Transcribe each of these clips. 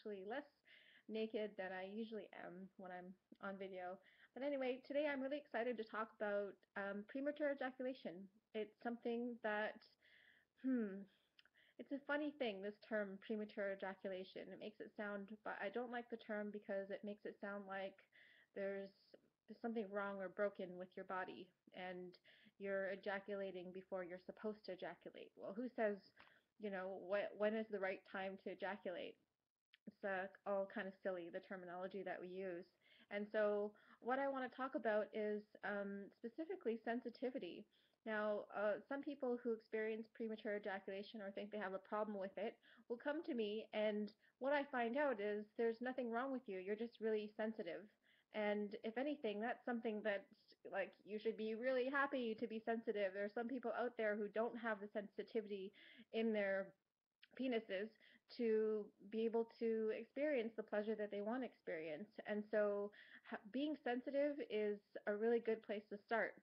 actually less naked than I usually am when I'm on video. But anyway, today I'm really excited to talk about premature ejaculation. It's something that, it's a funny thing, this term premature ejaculation. It makes it sound, but I don't like the term because it makes it sound like there's there's something wrong or broken with your body and you're ejaculating before you're supposed to ejaculate. Well, who says, when is the right time to ejaculate? It's all kind of silly, the terminology that we use. And so, what I want to talk about is specifically sensitivity. Now, some people who experience premature ejaculation or think they have a problem with it will come to me, and what I find out is there's nothing wrong with you. You're just really sensitive. And if anything, that's something that's like you should be really happy to be sensitive. There are some people out there who don't have the sensitivity in their penises to be able to experience the pleasure that they want to experience. And so being sensitive is a really good place to start.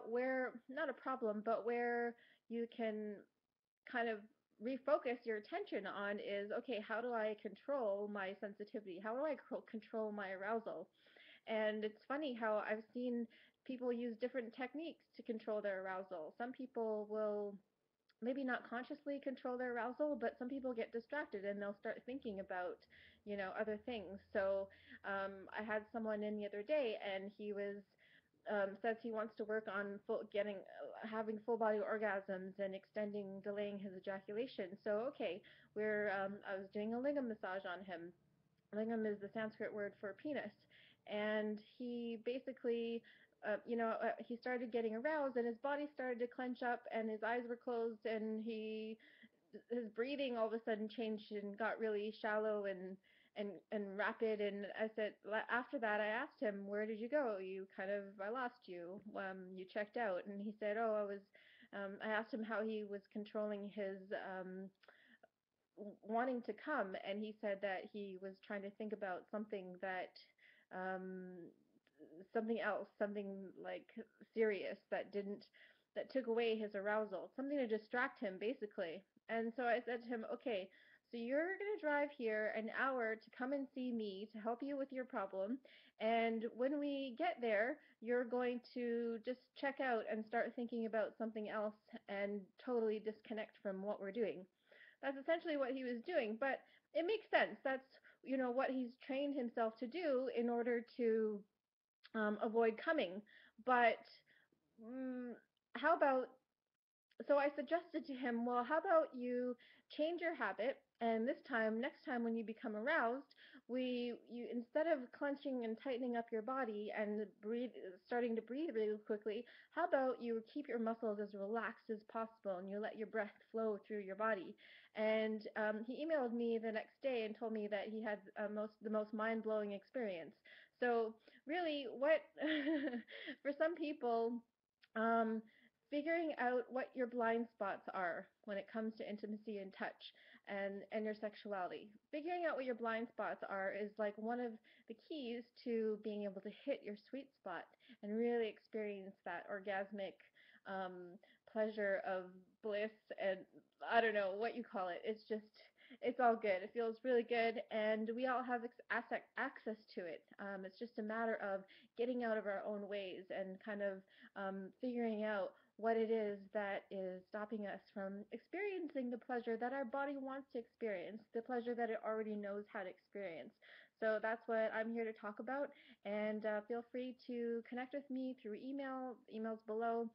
Where, not a problem, but where you can kind of refocus your attention on is, okay, how do I control my sensitivity? How do I control my arousal? And it's funny how I've seen people use different techniques to control their arousal. Some people will maybe not consciously control their arousal, but some people get distracted and they'll start thinking about, other things. So I had someone in the other day, and he was says he wants to work on having full body orgasms and extending, delaying his ejaculation. So okay, I was doing a lingam massage on him. Lingam is the Sanskrit word for penis, and he basically he started getting aroused and his body started to clench up and his eyes were closed and his breathing all of a sudden changed and got really shallow and rapid. And I said, after that, I asked him, where did you go? I lost you. You checked out. And he said, oh, I asked him how he was controlling his wanting to come, and he said that he was trying to think about um, something else, something like serious that took away his arousal, something to distract him, basically. And so I said to him, okay, so you're going to drive here an hour to come and see me to help you with your problem. And when we get there, you're going to just check out and start thinking about something else and totally disconnect from what we're doing. That's essentially what he was doing, but it makes sense. That's, what he's trained himself to do in order to avoid coming. But mm, how about so I suggested to him, well, how about you change your habit, and next time when you become aroused, you instead of clenching and tightening up your body and starting to breathe really quickly, how about you keep your muscles as relaxed as possible and you let your breath flow through your body? And he emailed me the next day and told me that he had the most mind-blowing experience. So really, what for some people, um, figuring out what your blind spots are when it comes to intimacy and touch and your sexuality. Figuring out what your blind spots are is like one of the keys to being able to hit your sweet spot and really experience that orgasmic um, pleasure of bliss, and I don't know what you call it. It's all good. It feels really good, and we all have access to it. It's just a matter of getting out of our own ways and kind of figuring out what it is that is stopping us from experiencing the pleasure that our body wants to experience, the pleasure that it already knows how to experience. So that's what I'm here to talk about, and feel free to connect with me through email. The email's below.